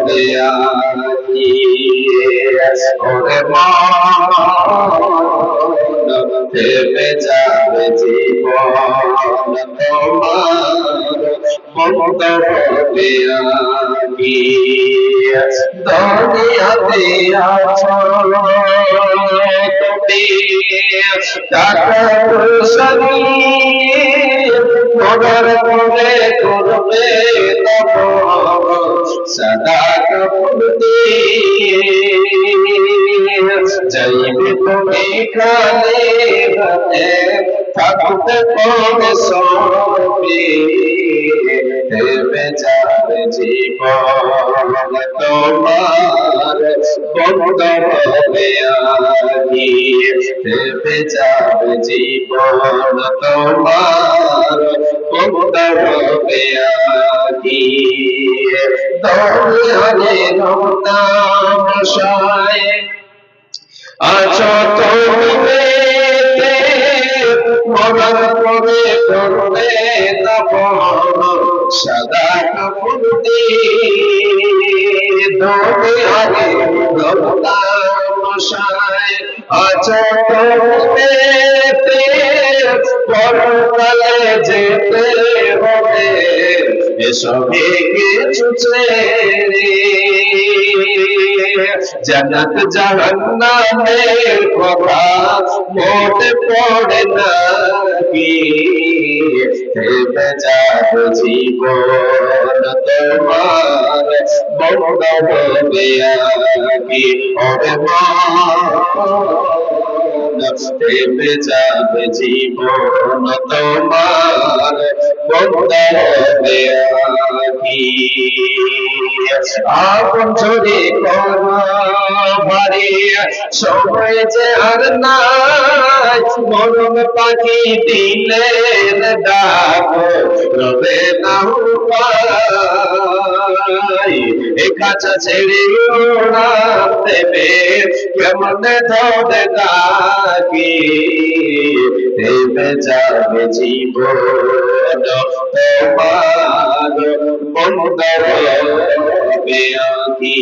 দেয়ালি ওরে মন থেমে যাবে জীবন তোমার মন্দ দেয়ালি দুনিয়াতে আছো তুমি টাকা পয়সা মনের মনে করবে সদা কাপড় যাইবে তুমি কালে হাতে থাকতে পড়ে সবে থেমে যাবে জীবন তোমার বন্ধ হবে আগে থেমে যাবে জীবন তোমার বন্ধ হবে আগে দয়ালে নাম শায় আছো তুমি পেতে মরণ করে করবে তপন সদা কাপড় দিয়ে দয়ালে নাম শায় আছো তুমি পেতে পরকালে যেতে হবে এসবে কিছু ছেড়ে জান্নাত জাহান্নামের কথা মোটে পড়ে না কি থেমে যাবে জীবন তোমার বন্ধ হবে আগে ওরে মন থেমে যাবে জীবন তোমার বন্ধ হবে আগে আপন ঝরে ভারী সময় যে আর নাই মরম পাখি দিলেন ডাক রবে না এ কাছা ছেড়ে ওড়ান দেবে কেমন ধরে ডাকি থেমে যাবে জীবন তোমার বন্ধ হবে আগে